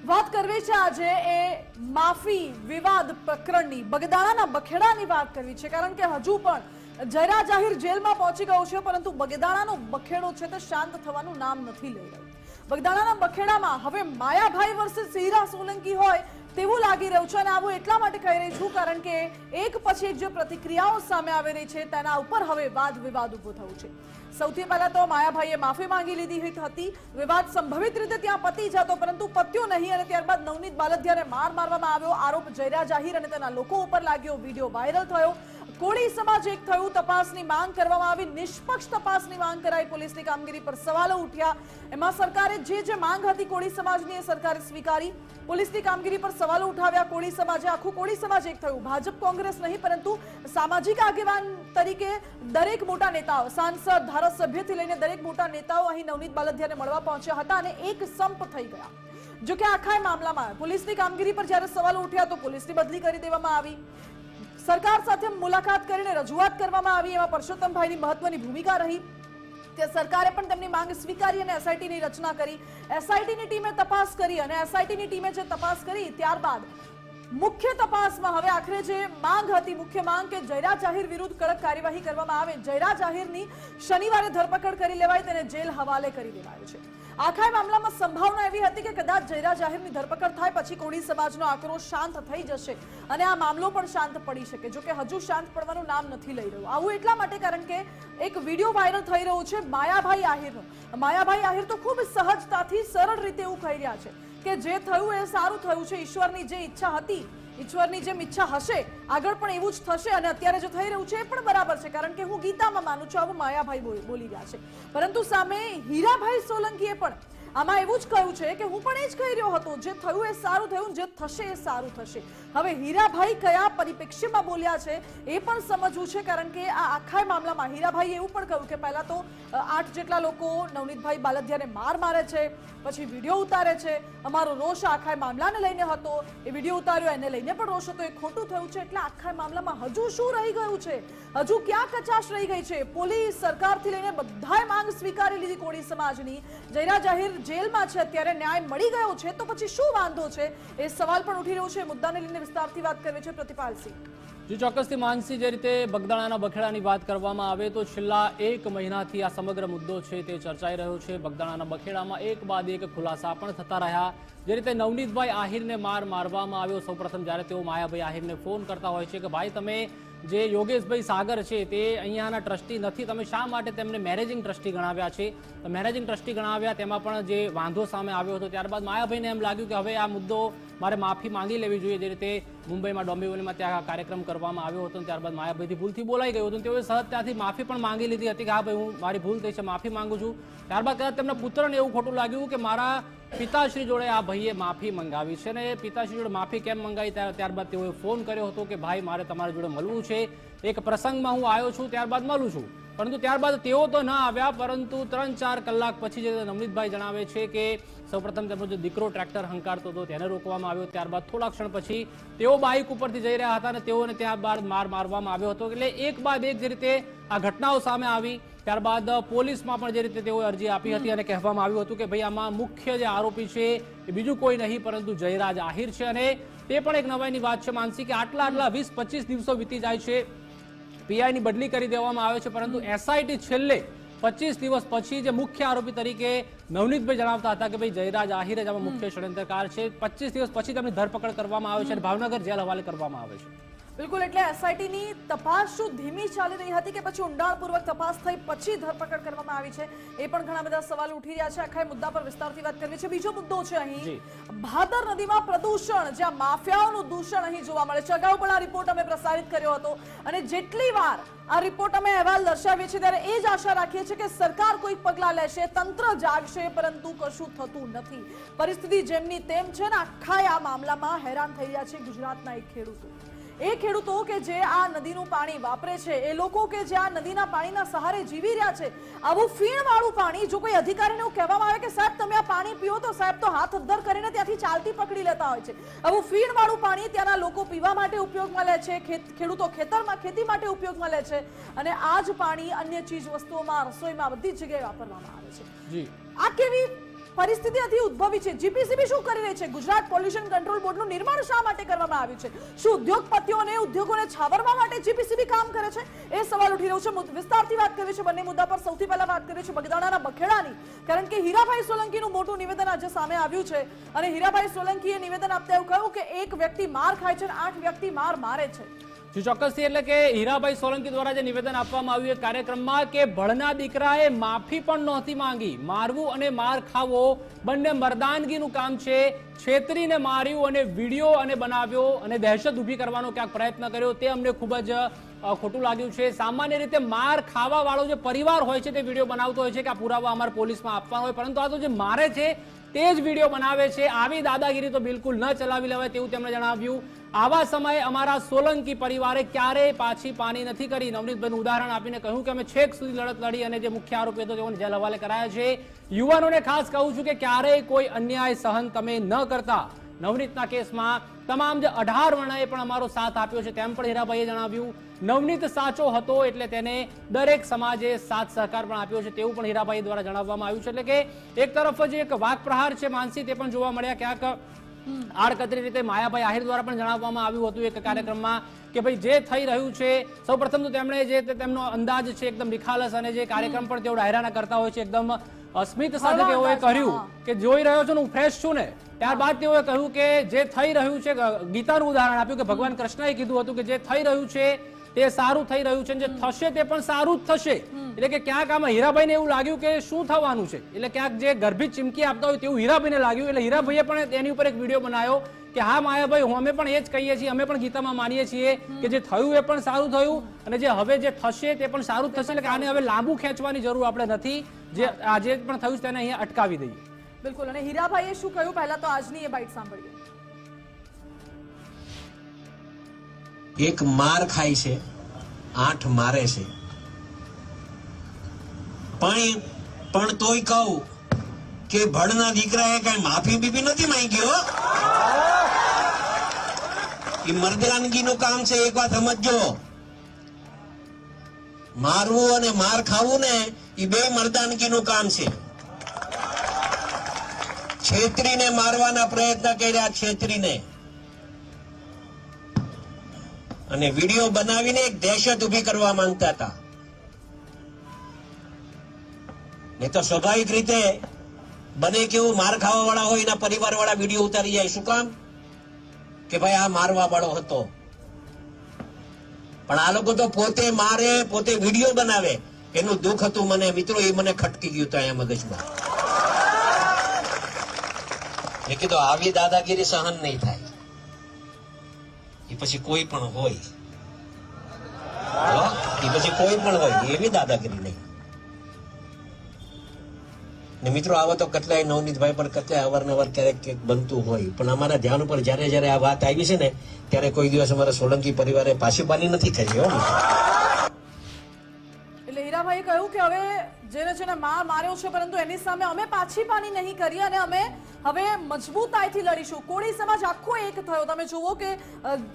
વાત કરવી છે આજે એ માફી વિવાદ પ્રકરણની, બગદાણાના બખેડાની વાત કરવી છે, કારણ કે હજુ પણ જયરા જાહેર જેલમાં પહોંચી ગયો છે, પરંતુ બગદાણાનો બખેડો છે તે શાંત થવાનું નામ નથી લઈ રહ્યું. બગદાણાના બખેડામાં હવે માયાભાઈ વર્સિસ હીરા સોલંકી હોય તેવું લાગી રહ્યું છે, અને આવું એટલા માટે કહી રહી છું કારણ કે એક પછી એક જે પ્રતિક્રિયાઓ સામે આવી રહી છે તેના ઉપર હવે વાદ વિવાદ ઉભો થયો છે. સૌથી પહેલા તો માયાભાઈએ માફી માંગી લીધી હતી, વિવાદ સંભવિત રીતે ત્યાં પતી જતો, પરંતુ પત્યો નહીં, અને ત્યારબાદ નવનીત બાલદિયાને મારવામાં આવ્યો. આરોપ જયરા જાહેર અને તેના લોકો ઉપર લાગ્યો, વિડીયો વાયરલ થયો. કોળી સમાજ એક થયું, તપાસની માંગ કરવામાં આવી, નિષ્પક્ષ તપાસની માંગ કરાઈ, પોલીસની કામગીરી પર સવાલો ઉઠ્યા. એમાં સરકારે જે માંગ હતી કોળી સમાજની એ સરકારે સ્વીકારી, પોલીસની કામગીરી પર સવાલો ઉઠાવ્યા. કોળી સમાજે, આખું કોળી સમાજ એક થયું, ભાજપ કોંગ્રેસ નહીં પરંતુ સામાજિક આગેવાન તરીકે દરેક મોટા નેતાઓ, સાંસદ, ધારાસભ્યથી લઈને દરેક મોટા નેતાઓ અહીં નવનીત બાલદિયાને મળવા પહોંચ્યા હતા અને એક સંપ થઈ ગયા. જો કે આખા મામલામાં પોલીસની કામગીરી પર જ્યારે સવાલો ઉઠ્યા તો પોલીસની બદલી કરી દેવામાં આવી, સરકાર સાથે મુલાકાત કરીને રજૂઆત કરવામાં આવી. એમાં પરસોત્તમભાઈની મહત્વની ભૂમિકા રહી. તે સરકારે પણ તેમની માંગ સ્વીકારી અને એસઆઈટીની રચના કરી. એસઆઈટીની ટીમે તપાસ કરી અને એસઆઈટીની ટીમે જે તપાસ કરી ત્યારબાદ મુખ્ય તપાસમાં હવે આખરે જે માંગ હતી, મુખ્ય માંગ કે જયરા જાહેર વિરુદ્ધ કડક કાર્યવાહી કરવામાં આવે, જયરા જાહેરની શનિવારે ધરપકડ કરી લેવાય, તેને જેલ હવાલે કરી દેવાયો છે. આખા મામલામાં સંભાવના એવી હતી કે કદાચ જયરા જાહેરની ધરપકડ થાય પછી કોળી સમાજનો આક્રોશ શાંત થઈ જશે અને આ મામલો પણ શાંત પડી શકે. જો કે હજુ શાંત પડવાનું નામ નથી લઈ રહ્યું. આવું એટલા માટે કારણ કે એક વિડીયો વાયરલ થઈ રહ્યો છે માયાભાઈ આહિરનો. માયાભાઈ આહિર તો ખૂબ સહજતાથી સરળ રીતે એવું કહી રહ્યા છે કે જે થયું એ સારું થયું છે, ઈશ્વરની જે ઈચ્છા હતી, ઈશ્વરની જેમ ઈચ્છા હશે આગળ પણ એવું જ થશે, અને અત્યારે જે થઈ રહ્યું છે એ પણ બરાબર છે, કારણ કે હું ગીતામાં માનું છું, આવું માયાભાઈ બોલી ગયા છે. પરંતુ સામે હીરાભાઈ સોલંકીએ પણ આમાં એવું જ કહ્યું છે કે હું પણ એ જ કહી રહ્યો હતો, જે થયું એ સારું થયું, જે થશે એ સારું થશે. હવે હીરાભાઈ કયા પરિપ્રેક્ષ્યમાં બોલ્યા છે એ પણ સમજવું છે, કારણ કે આ આખા મામલામાં હીરાભાઈએ એવું પણ કહ્યું કે પહેલા તો 8 જેટલા લોકો નવનીતભાઈ બાલદિયાને મારે છે, પછી વિડીયો ઉતારે છે. અમારો રોષ આખા મામલાને લઈને હતો, એ વિડીયો ઉતાર્યો એને લઈને પણ રોષ હતો, એ ખોટું થયું છે. એટલે આખા મામલામાં હજુ શું રહી ગયું છે, હજુ ક્યાં કચાશ રહી ગઈ છે? પોલીસ, સરકારથી લઈને બધાએ માંગ સ્વીકારી લીધી કોળી સમાજની. જયરા જાહેર જેલમાં છે, અત્યારે ન્યાય મળી ગયો છે, તો પછી શું વાંધો છે? એ સવાલ પણ ઉઠી રહ્યો છે. મુદ્દાને લઈને વિસ્તારથી વાત કરવી છે પ્રતિપાલસિંહ. જો ચોક્કસથી માનસી, જે રીતે બગદાણાના બખેડાની વાત કરવામાં આવે તો છેલ્લા 1 મહિનાથી આ સમગ્ર મુદ્દો છે તે ચર્ચાઈ રહ્યો છે. બગદાણાના બખેડામાં એક બાદ એક ખુલાસા પણ થતા રહ્યા. જે રીતે નવનીતભાઈ આહિરને મારવામાં આવ્યો, સૌપ્રથમ જ્યારે તેઓ માયાભાઈ આહિરને ફોન કરતા હોય છે કે ભાઈ તમે જે યોગેશભાઈ સાગર છે તે અહીંયાના ટ્રસ્ટી નથી, તમે શા માટે તેમને મેનેજિંગ ટ્રસ્ટી ગણાવ્યા છે? મેનેજિંગ ટ્રસ્ટી ગણાવ્યા, તેમાં પણ જે વાંધો સામે આવ્યો હતો. ત્યારબાદ માયાભાઈને એમ લાગ્યું કે હવે આ મુદ્દો મારે માફી માંગી લેવી જોઈએ. જે રીતે મુંબઈમાં ડોંબિવલીમાં ત્યાં કાર્યક્રમ કરવામાં આવ્યો હતો, ત્યારબાદ માયાભાઈથી ભૂલથી બોલાઈ ગયું હતું, તેઓએ સહજ ત્યાંથી માફી પણ માંગી લીધી હતી કે હા ભાઈ હું મારી ભૂલ થઈ છે, માફી માંગુ છું. ત્યારબાદ કદાચ તેમના પુત્રને એવું ખોટું લાગ્યું કે મારા પિતાશ્રી જોડે આ ભાઈએ માફી મંગાવી છે, અને પિતાશ્રી જોડે માફી કેમ મંગાવી, ત્યારબાદ તેઓએ ફોન કર્યો હતો કે ભાઈ મારે તમારી જોડે મળવું છે, એક પ્રસંગમાં હું આવ્યો છું, ત્યારબાદ મળું છું. પરંતુ ત્યારબાદ તેઓ તો ના આવ્યા, પરંતુ 3-4 કલાક પછી જે નવનીતભાઈ જણાવે છે કે સૌપ્રથમ તેમનો જે દીકરો ટ્રેક્ટર હંકારતો હતો તેને રોકવામાં આવ્યો. ત્યારબાદ થોડા ક્ષણ પછી તેઓ બાઇક ઉપરથી જઈ રહ્યા હતા અને તેઓને ત્યારબાદ મારવામાં આવ્યો હતો. એટલે એક બાદ એક જે રીતે આ ઘટનાઓ સામે આવી, ત્યારબાદ પોલીસમાં પણ જે રીતે તેઓએ અરજી આપી હતી અને કહેવામાં આવ્યું હતું કે ભાઈ આમાં મુખ્ય જે આરોપી છે એ બીજું કોઈ નહીં પરંતુ જયરા જાહેર છે. અને તે પણ એક નવાઈની વાત છે માનસી કે આટલા 20-25 દિવસો વીતી જાય છે, પીઆઈની બદલી કરી દેવામાં આવે છે, પરંતુ એસઆઈટી છેલ્લે 25 દિવસ પછી જે મુખ્ય આરોપી તરીકે નવનીતભાઈ જણાવતા હતા કે ભાઈ જયરા જાહેર જ આમાં મુખ્ય ષડયંત્રકાર છે, 25 દિવસ પછી તેમની ધરપકડ કરવામાં આવે છે અને ભાવનગર જેલ હવાલે કરવામાં આવે છે. બિલકુલ, એટલે એસઆઈટીની તપાસ શું ધીમી ચાલી રહી હતી કે પછી ઊંડાણપૂર્વક તપાસ થઈ પછી ધરપકડ કરવામાં આવી છે, એ પણ ઘણા બધા સવાલ ઉઠી રહ્યા છે. આખા મુદ્દા પર વિસ્તારથી વાત કરવી છે. બીજો મુદ્દો છે અહીં ભાદર નદીમાં પ્રદૂષણ, જ્યાં માફિયાઓનું દૂષણ અહીં જોવા મળે છે. અગાઉ પણ આ રિપોર્ટ અમે પ્રસારિત કર્યો હતો, અને જેટલી વાર આ રિપોર્ટ અમે અહેવાલ દર્શાવીએ છીએ ત્યારે એ જ આશા રાખીએ છીએ કે સરકાર કોઈ પગલાં લેશે, તંત્ર જાગશે, પરંતુ કશું થતું નથી. પરિસ્થિતિ જેમની તેમ છે ને. આખા આ મામલામાં હેરાન થઈ રહ્યા છે ગુજરાતના એ ખેડૂતો કે જે આ નદીનું પાણી વાપરે છે, એ લોકો કે જે આ નદીના પાણીના સહારે જીવી રહ્યા છે. આવું ફીણવાળું પાણી, જો કોઈ અધિકારીને એવું કહેવામાં આવે કે સાહેબ તમે આ પાણી પીઓ, તો સાહેબ તો હાથ અદ્ધર કરીને ત્યાંથી ચાલતી પકડી લેતા હોય છે. આવું ફીણવાળું પાણી ત્યાંના લોકો પીવા માટે ઉપયોગમાં લે છે, ખેડૂતો ખેતરમાં ખેતી માટે ઉપયોગમાં લે છે, અને આ જ પાણી અન્ય ચીજ વસ્તુઓમાં, રસોઈમાં બધી જ જગ્યાએ વાપરવામાં આવે છે. આ કેવી પરિસ્થિતિ અહીંથી ઉદ્ભવી છે? જીપીસીબી શું કરી રહી છે? ગુજરાત પોલ્યુશન કંટ્રોલ બોર્ડનું નિર્માણ શા માટે કરવામાં આવ્યું છે? શું ઉદ્યોગપતિઓને ઉદ્યોગોને છાવરવા માટે જીપીસીબી કામ કરે છે? એ સવાલ ઉઠી રહ્યો છે. વિસ્તારથી વાત કરવી છે બંને મુદ્દા પર. સૌથી પહેલા વાત કરવી છે બગદાણાના બખેડાની, કારણ કે હીરાભાઈ સોલંકીનું મોટું નિવેદન આજે સામે આવ્યું છે અને હીરાભાઈ સોલંકીએ નિવેદન આપતા એવું કહ્યું કે એક વ્યક્તિ માર ખાય છે અને 8 વ્યક્તિ માર મારે છે. ચોક્કસથી, એટલે કે હીરાભાઈ સોલંકી દ્વારા જે નિવેદન આપવામાં આવ્યું કાર્યક્રમમાં કે ભળના દીકરાએ માફી પણ નહોતી માંગી. મારવું અને માર ખાવો બંને મર્દાનગીનું કામ છે. છેતરીને માર્યું અને વિડીયો અને બનાવ્યો અને દહેશત ઊભી કરવાનો ક્યાંક પ્રયત્ન કર્યો, તે અમને ખૂબ જ ખોટું લાગ્યું છે. સામાન્ય રીતે માર ખાવા વાળો જે પરિવાર હોય છે તે વિડીયો બનાવતો હોય છે કે આ પુરાવા અમારે પોલીસમાં આપવાનો હોય, પરંતુ આ તો જે મારે છે તે જ વિડીયો બનાવે છે. આવી દાદાગીરી તો બિલકુલ ન ચલાવી લેવાય તેવું તેમણે જણાવ્યું. આવા સમયે અમારા સોલંકી પરિવારે ક્યારેય પાછી પાની નથી કરી. નવનીતભાઈનું ઉદાહરણ આપીને કહ્યું કે અમે છેક સુધી લડત લડી અને જે મુખ્ય આરોપી હતો તેઓને જેલ હવાલે કરાયા છે. યુવાનોને ખાસ કહું છું કે ક્યારેય કોઈ અન્યાય સહન તમે ન કરતા. નવનીતના કેસમાં તમામ જે 18 વર્ણએ પણ અમારો સાથ આપ્યો છે તેમ પણ હીરાભાઈએ જણાવ્યું. નવનીત સાચો હતો એટલે તેને દરેક સમાજે સાથ સહકાર પણ આપ્યો છે તેવું પણ હીરાભાઈ દ્વારા જણાવવામાં આવ્યું છે. એટલે કે એક તરફ જે એક વાક પ્રહાર છે માનસી તે પણ જોવા મળ્યા. ક્યાંક આડકતરી રીતે માયાભાઈ આહિર દ્વારા પણ જણાવવામાં આવ્યું હતું એક કાર્યક્રમમાં કે ભાઈ જે થઈ રહ્યું છે, સૌપ્રથમ તો તેમણે જે તેમનો અંદાજ છે એકદમ નિખાલસ અને જે કાર્યક્રમ પણ તેઓ ડાયરાના કરતા હોય છે એકદમ સ્મિત સાથે તેઓએ કહ્યું કે જોઈ રહ્યો છો ને હું ફ્રેશ છું ને. ત્યારબાદ તેઓએ કહ્યું કે જે થઈ રહ્યું છે, ગીતાનું ઉદાહરણ આપ્યું કે ભગવાન કૃષ્ણએ કીધું હતું કે જે થઈ રહ્યું છે તે સારું થઈ રહ્યું છે, જે થશે તે પણ સારું જ થશે. એટલે કે ક્યાંક આમાં હીરાભાઈને એવું લાગ્યું કે શું થવાનું છે, એટલે ક્યાંક જે ગર્ભિત ચીમકી આપતા હોય તેવું હીરાભાઈને લાગ્યું. એટલે હીરાભાઈએ પણ તેની ઉપર એક વિડીયો બનાવ્યો કે હા માયાભાઈ, અમે પણ એ જ કહીએ છીએ, અમે પણ ગીતામાં માનીએ છીએ કે જે થયું એ પણ સારું થયું અને જે હવે જે થશે તે પણ સારું જ થશે. એટલે કે આને હવે લાંબુ ખેંચવાની જરૂર આપણે નથી. જે આજે પણ થયું છે તેને અહીંયા અટકાવી દઈએ. બિલકુલ. અને હીરાભાઈએ શું કહ્યું પહેલા તો આજની એ બાઇટ સાંભળીએ. એક માર ખાય છે, 8 મારે છે, પણ તોય કહું કે ભડના દીકરાએ કઈ માફી બીપી નથી માંગી. એ મર્દાનગીનું કામ છે, એક વાત સમજજો. મારવું અને માર ખાવું ને એ બે મર્દાનગીનું કામ છે. છેતરીને મારવાના પ્રયત્ન કર્યા, છેતરીને અને વિડીયો બનાવીને એક દહેશત ઉભી કરવા માંગતા હતા. નહીં તો સ્વાભાવિક રીતે બને કેવું માર ખાવા વાળા હોય એના પરિવાર વાળા વિડીયો ઉતારી જાય. શું કામ? કે ભાઈ આ મારવા વાળો હતો. પણ આ લોકો તો પોતે મારે, પોતે વિડીયો બનાવે. એનું દુઃખ હતું મને મિત્રો, એ મને ખટકી ગયું હતું અહીંયા મગજમાં. એ કીધું આવી દાદાગીરી સહન નહીં થાય. એ પછી કોઈ પણ હોય, એ પછી કોઈ પણ હોય એવી દાદાગીરી નહીં. ને મિત્રો આવા તો કેટલાય નવનીતભાઈ પણ કેટલાય અવારનવાર ક્યારેક બનતું હોય, પણ અમારા ધ્યાન ઉપર જયારે આ વાત આવી છે ને ત્યારે કોઈ દિવસ અમારા સોલંકી પરિવારે પાછી પાની નથી કરી. એટલે હીરાભાઈએ કહ્યું કે હવે જેને છે ને માર્યો છે પરંતુ એની સામે અમે પાછી પાની નહીં કરી અને અમે હવે મજબૂતાઈથી લડીશું. કોળી સમાજ આખો એક થયો. તમે જુઓ કે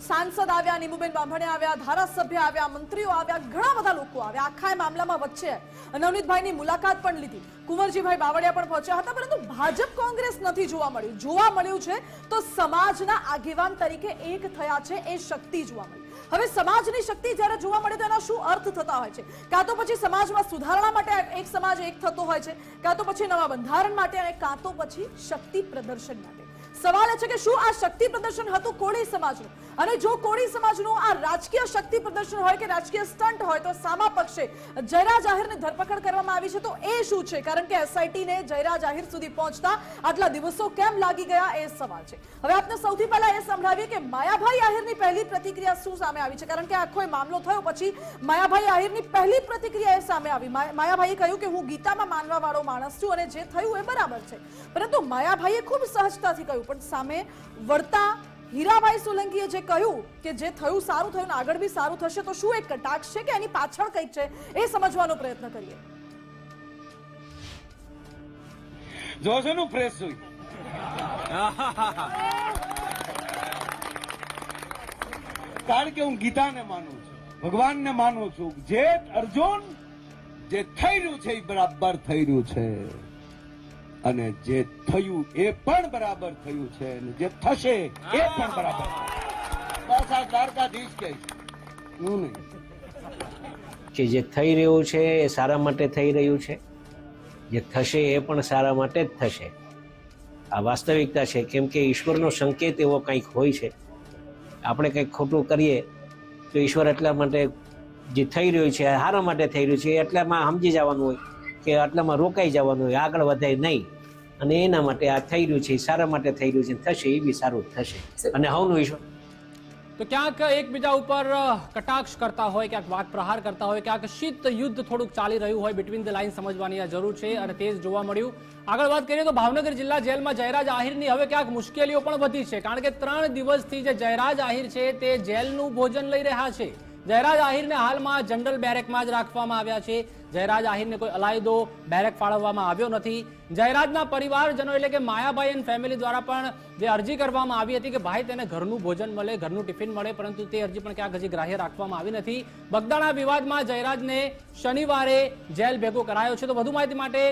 સાંસદ આવ્યા, નીમુબેન બાંભણે આવ્યા, ધારાસભ્ય આવ્યા, મંત્રીઓ આવ્યા, ઘણા બધા લોકો આવ્યા. આખા એ મામલામાં વચ્ચે નવનીતભાઈની મુલાકાત પણ લીધી. કુંવરજીભાઈ બાવળિયા પણ પહોંચ્યા હતા, પરંતુ ભાજપ કોંગ્રેસ નથી જોવા મળ્યું. જોવા મળ્યું છે તો સમાજના આગેવાન તરીકે એક થયા છે એ શક્તિ જોવા મળી. હવે સમાજની શક્તિ જ્યારે જોવા મળે તો એના શું અર્થ થતા હોય છે? કાં તો પછી સમાજમાં સુધારણા માટે એક સમાજ એક થતો હોય છે, કાં તો પછી નવા બંધારણ માટે અને કાં તો પછી શક્તિ પ્રદર્શન માટે. સવાલ એ છે કે શું આ શક્તિ પ્રદર્શન હતું કોળી સમાજનું? અને જો કોળી સમાજનું આ રાજકીય શક્તિ પ્રદર્શન હોય કે રાજકીય સ્ટન્ટ હોય તો સામા પક્ષે જયરા જાહેરની ધરપકડ કરવામાં આવી છે તો એ શું છે? કારણ કે એસઆઈટી ને જયરા જાહેર સુધી પહોંચતા આટલા દિવસો કેમ લાગી ગયા એ સવાલ છે. હવે આપને સૌથી પહેલા એ સંભળાવીએ કે માયાભાઈ આહિરની પહેલી પ્રતિક્રિયા શું સામે આવી છે. કારણ કે આખો એ મામલો થયો પછી માયાભાઈ આહિરની પહેલી પ્રતિક્રિયા એ સામે આવી. માયાભાઈએ કહ્યું કે હું ગીતામાં માનવા વાળો માણસ છું અને જે થયું એ બરાબર છે. પરંતુ માયાભાઈએ ખૂબ સહજતાથી કહ્યું, પણ સામે વળતા હીરાભાઈ સોલંકીએ જે કહ્યું કે જે થયું સારું થયું ને આગળ બી સારું થશે, તો શું એક કટાક્ષ છે કે એની પાછળ કંઈક છે એ સમજવાનો પ્રયત્ન કરીએ. જોશો નું ફ્રેશ હોય. કારણ કે હું ગીતાને માનું છું, ભગવાનને માનું છું. જે અર્જુન જે થઈ રહ્યું છે એ બરાબર થઈ રહ્યું છે. અને જે થયું એ પણ બરાબર થયું છે અને જે થશે એ પણ બરાબર. બસ આ દ્વારકાધીશ કે હું નહીં. કે જે થઈ રહ્યું છે એ સારા માટે થઈ રહ્યું છે, જે થશે એ પણ સારા માટે જ થશે. આ વાસ્તવિકતા છે, કેમ કે ઈશ્વરનો સંકેત એવો કંઈક હોય છે. આપણે કંઈક ખોટું કરીએ તો ઈશ્વર એટલા માટે જે થઈ રહ્યું છે સારા માટે થઈ રહ્યું છે એટલામાં સમજી જવાનું હોય કે આટલામાં રોકાઈ જવાનું હોય, આગળ વધાય નહીં. અને એના માટે આ થઈ રહ્યું છે એ સારા માટે થઈ રહ્યું છે, થશે એ બી સારું જ થશે. અને હવનું ઈશ્વર તો ક્યાંક એકબીજા ઉપર કટાક્ષ કરતા હોય, ક્યાંક વાત પ્રહાર કરતા હોય, ક્યાંક શીત યુદ્ધ થોડુંક ચાલી રહ્યું હોય, બિટવીન ધ લાઇન સમજવાની આ જરૂર છે અને તે જ જોવા મળ્યું. આગળ વાત કરીએ તો ભાવનગર જિલ્લા જેલમાં જયરાજ આહિરની હવે ક્યાંક મુશ્કેલીઓ પણ વધી છે, કારણ કે 3 દિવસથી જે જયરાજ આહિર છે તે જેલનું ભોજન લઈ રહ્યા છે. જયરાજ આહિરને હાલમાં જનરલ બેરેકમાં જ રાખવામાં આવ્યા છે. જયરાજ આહિરને કોઈ અલાયદો બેરેક ફાળવવામાં આવ્યો નથી. જયરાજના પરિવારજનો એટલે કે માયાભાઈ એન્ડ ફેમિલી દ્વારા પણ જે અરજી કરવામાં આવી હતી કે ભાઈ તેને ઘરનું ભોજન મળે, ઘરનું ટિફિન મળે, પરંતુ તે અરજી પણ ક્યાંક હજી ગ્રાહ્ય રાખવામાં આવી નથી. બગદાણા વિવાદમાં જયરાજને શનિવારે જેલ ભેગો કરાયો છે. તો વધુ માહિતી માટે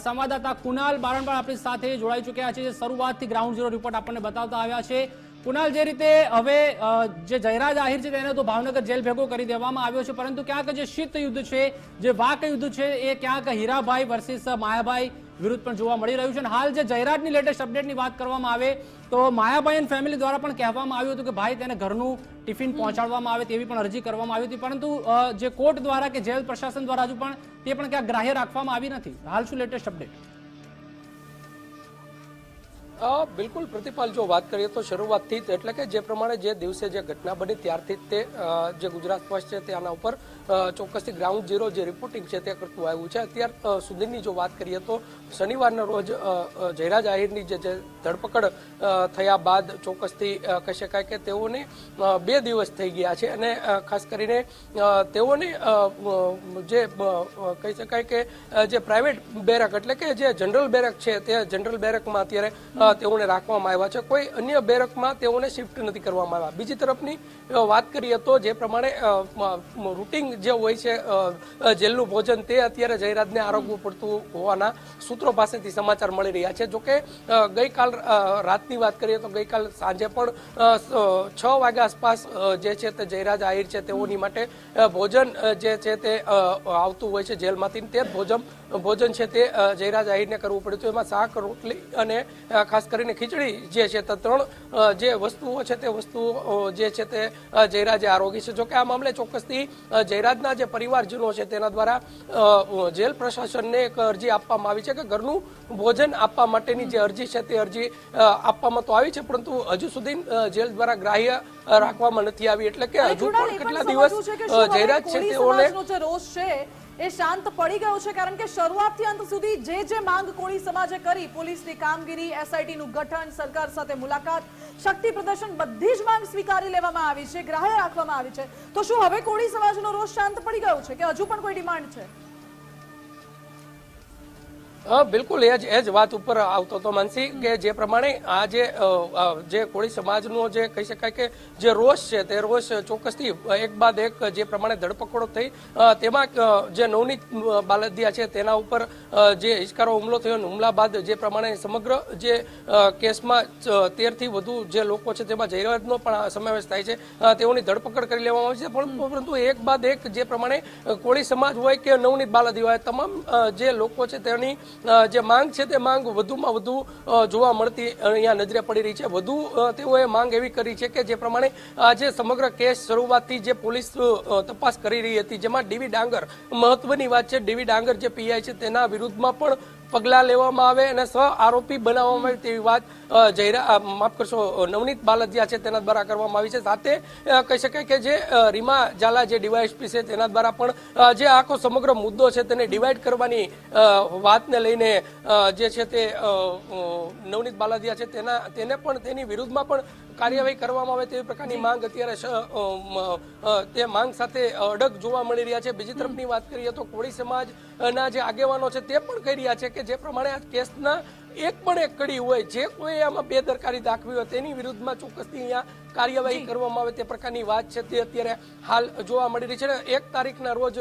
સંવાદદાતા કુનાલ બારણબાળ આપણી સાથે જોડાઈ ચૂક્યા છે, જે શરૂઆતથી ગ્રાઉન્ડ ઝીરો રિપોર્ટ આપણને બતાવતા આવ્યા છે. કુનાલ, જે રીતે હવે જે જયરાજ આહિર છે તેને તો ભાવનગર જેલ ભેગો કરી દેવામાં આવ્યો છે, પરંતુ ક્યાંક જે શીત યુદ્ધ છે, જે વાક યુદ્ધ છે, એ ક્યાંક હીરાભાઈ વર્સિસ માયાભાઈ વિરુદ્ધ પણ જોવા મળી રહ્યું છે. અને હાલ જે જયરાજની લેટેસ્ટ અપડેટની વાત કરવામાં આવે તો માયાભાઈ એન્ડ ફેમિલી દ્વારા પણ કહેવામાં આવ્યું હતું કે ભાઈ તેને ઘરનું ટિફિન પહોંચાડવામાં આવે તેવી પણ અરજી કરવામાં આવી હતી, પરંતુ જે કોર્ટ દ્વારા કે જેલ પ્રશાસન દ્વારા હજુ પણ તે પણ ક્યાંક ગ્રાહ્ય રાખવામાં આવી નથી. હાલ શું લેટેસ્ટ અપડેટ? બિલકુલ પ્રતિપાલ, જો વાત કરીએ તો શરૂઆતથી જ એટલે કે જે પ્રમાણે જે દિવસે જે ઘટના બની ત્યારથી જ તે જે ગુજરાત ફર્સ્ટ છે તેના ઉપર ચોક્કસથી ગ્રાઉન્ડ ઝીરો જે રિપોર્ટિંગ છે તે કરતું આવ્યું છે. અત્યાર સુધીની જો વાત કરીએ તો શનિવારના રોજ જયરાજ આહિરની જે ધરપકડ થયા બાદ ચોક્કસથી કહી શકાય કે તેઓને 2 દિવસ થઈ ગયા છે અને ખાસ કરીને તેઓને જે કહી શકાય કે જે પ્રાઇવેટ બેરક એટલે કે જે જનરલ બેરક છે તે જનરલ બેરકમાં અત્યારે તેઓને રાખવામાં આવ્યા છે. કોઈ અન્ય બેરકમાં તેઓને શિફ્ટ નથી કરવામાં આવ્યા. બીજી તરફની વાત કરીએ તો જે પ્રમાણે રૂટિન જે હોય છે જેલનું ભોજન તે અત્યારે જયરાજને આરોગવું પડતું હોવાના સૂત્રો પાસેથી સમાચાર મળી રહ્યા છે. જોકે ગઈકાલ રાતની વાત કરીએ તો ગઈકાલ સાંજે પણ 6 વાગ્યા આસપાસ જે છે તે જયરાજ આહિર છે તેઓની માટે ભોજન જે છે તે આવતું હોય છે જેલમાંથી. તે ભોજન છે તે જયરાજ આહિરને કરવું પડ્યું હતું. એમાં શાક, રોટલી અને ખાસ કરીને ખીચડી જે છે તે 3 જે વસ્તુઓ છે તે વસ્તુઓ જે છે તે જયરાજે આરોગી છે. જોકે આ મામલે ચોક્કસથી જયરાજના જે પરિવારજનો છે તેના દ્વારા જેલ પ્રશાસનને એક અરજી આપવામાં આવી છે કે ઘરનું ભોજન આપવા માટેની જે અરજી છે તે અરજી આપવામાં તો આવી છે, પરંતુ હજુ સુધી જેલ દ્વારા ગ્રાહ્ય રાખવામાં નથી આવી. એટલે કે હજુ પણ કેટલા દિવસ જયરાજ છે તેઓને રોષ છે એ શાંત પડી ગયો છે, કારણ કે શરૂઆતથી અંત સુધી જે માંગ કોળી સમાજે કરી, પોલીસની કામગીરી, એસઆઈટીનું ગઠન, સરકાર સાથે મુલાકાત, શક્તિ પ્રદર્શન, બધી જ માંગ સ્વીકારી લેવામાં આવી છે, ગ્રાહ્ય રાખવામાં આવી છે. તો શું હવે કોળી સમાજનો રોષ શાંત પડી ગયો છે કે હજુ પણ કોઈ ડિમાન્ડ છે? બિલકુલ એ જ વાત ઉપર આવતો હતો માનસી, કે જે પ્રમાણે આ જે કોળી સમાજનો જે કહી શકાય કે જે રોષ છે તે રોષ ચોક્કસથી એક બાદ એક જે પ્રમાણે ધરપકડો થઈ તેમાં જે નવનીત બાલદિયા છે તેના ઉપર જે હિચકારો હુમલો થયો, હુમલા બાદ જે પ્રમાણે સમગ્ર જે કેસમાં 13 થી વધુ જે લોકો છે તેમાં જયરાજનો પણ સમાવેશ થાય છે, તેઓની ધરપકડ કરી લેવામાં આવી છે. પરંતુ એક બાદ એક જે પ્રમાણે કોળી સમાજ હોય કે નવનીત બાલદિયા હોય, તમામ જે લોકો છે તેની જે માંગ છે તે માંગ વધુમાં વધુ જોવા મળતી અહીંયા નજરે પડી રહી છે. વધુ તેઓએ માંગ એવી કરી છે કે જે પ્રમાણે આ જે સમગ્ર કેસ શરૂઆતથી જે પોલીસ તપાસ કરી રહી હતી, જેમાં ડીવી ડાંગર મહત્વની વાત છે, ડીવી ડાંગર જે પીઆઈ છે તેના વિરુદ્ધમાં પણ પગલાં લેવામાં આવે અને સહ આરોપી બનાવવામાં આવે તેવી વાત માફ કરશો નવનીત બાલદિયા છે તેના દ્વારા કરવામાં આવી છે. સાથે કહી શકાય કે જે રીમા ઝાલા જે ડીવાયએસપી છે તેના દ્વારા પણ જે આખો સમગ્ર મુદ્દો છે તેને ડિવાઈડ કરવાની વાતને લઈને જે છે તે નવનીત બાલદિયા છે તેને પણ તેની વિરુદ્ધમાં પણ કાર્યવાહી કરવામાં આવે તેવી પ્રકારની માંગ અત્યારે તે માંગ સાથે અડગ જોવા મળી રહ્યા છે. બીજી તરફની વાત કરીએ તો કોળી સમાજના જે આગેવાનો છે તે પણ કહી રહ્યા છે કે જે પ્રમાણે આ કેસના એક પણ એક કડી હોય, જે કોઈ આમાં બેદરકારી દાખવી હોય તેની વિરુદ્ધમાં ચોક્કસથી અહીંયા કાર્યવાહી કરવામાં આવે તે પ્રકારની વાત છે તે અત્યારે હાલ જોવા મળી રહી છે. 1 તારીખના રોજ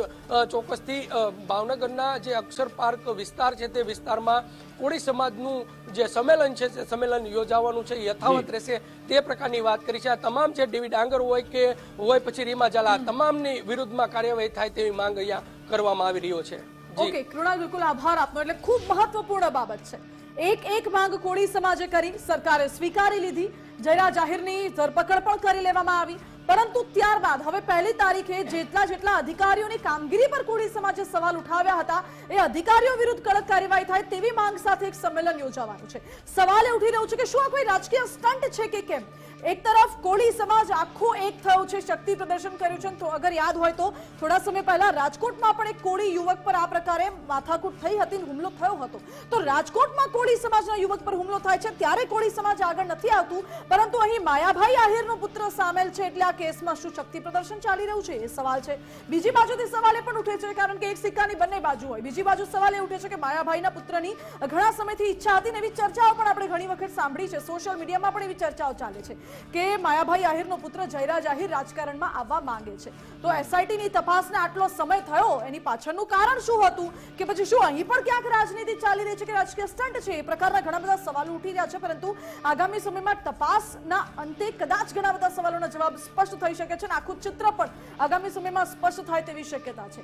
ચોક્કસથી ભાવનગરના જે અક્ષર પાર્ક વિસ્તાર છે તે વિસ્તારમાં કોળી સમાજનું જે સંમેલન છે તે સંમેલન યોજાવાનું છે, યથાવત રહેશે તે પ્રકારની વાત કરી છે. આ તમામ જે ડીવી ડાંગર હોય કે હોય પછી રીમા ઝાલા, તમામની વિરુદ્ધમાં કાર્યવાહી થાય તેવી માંગ અહીંયા કરવામાં આવી રહ્યો છે. ઓકે કૃણાલ, બિલકુલ આભાર આપનો. એટલે ખૂબ મહત્વપૂર્ણ બાબત છે. એક માંગ કોળી સમાજે કરી, સરકારે સ્વીકારી લીધી, જયરા જાહેરની ધરપકડ પણ કરી લેવામાં આવી, પરંતુ ત્યારબાદ હવે 1 તારીખે જેટલા અધિકારીઓની કામગીરી પર કોળી સમાજે સવાલ ઉઠાવ્યા હતા એ અધિકારીઓ વિરુદ્ધ કડક કાર્યવાહી થાય તેવી માંગ સાથે એક સંમેલન યોજાવાનું છે. સવાલ એ ઉઠી રહ્યો છે કે શું આ કોઈ રાજકીય સ્ટન્ટ છે કે કેમ? એક તરફ કોળી સમાજ આખો એક થયો છે, શક્તિ પ્રદર્શન કર્યું છે. તો અગર યાદ હોય તો થોડા સમય પહેલા રાજકોટમાં પણ એક કોળી યુવક પર આ પ્રકારે માથાકૂટ થઈ હતી, હુમલો થયો હતો. તો રાજકોટમાં કોળી સમાજના યુવક પર હુમલો થાય છે ત્યારે કોળી સમાજ આગળ નથી આવતું, પરંતુ અહીં માયાભાઈ આહિરનો પુત્ર સામેલ છે, એટલે આ કેસમાં શું શક્તિ પ્રદર્શન ચાલી રહ્યું છે એ સવાલ છે. બીજી બાજુથી સવાલ એ પણ ઉઠે છે, કારણ કે એક સિક્કાની બંને બાજુ હોય. બીજી બાજુ સવાલ એ ઉઠે છે કે માયાભાઈના પુત્રની ઘણા સમયથી ઈચ્છા હતી ને એવી ચર્ચાઓ પણ આપણે ઘણી વખત સાંભળી છે, સોશિયલ મીડિયામાં પણ એવી ચર્ચાઓ ચાલે છે કે માયાભાઈ આહિરનો પુત્ર જયરા જાહિર રાજકારણમાં આવવા માંગે છે. તો એસઆઈટીની તપાસને આટલો સમય થયો, એની પાછળનું કારણ શું હતું? કે પછી શું અહીં પણ ક્યાંક રાજનીતિ ચાલી રહી છે કે રાજકીય સ્ટન્ટ છે? એ પ્રકારના ઘણા બધા સવાલો ઉઠી રહ્યા છે, પરંતુ આગામી સમયમાં તપાસના અંતે કદાચ ઘણા બધા સવાલોના જવાબ સ્પષ્ટ થઈ શકે છે અને આખું ચિત્ર પણ આગામી સમયમાં સ્પષ્ટ થાય તેવી શક્યતા છે.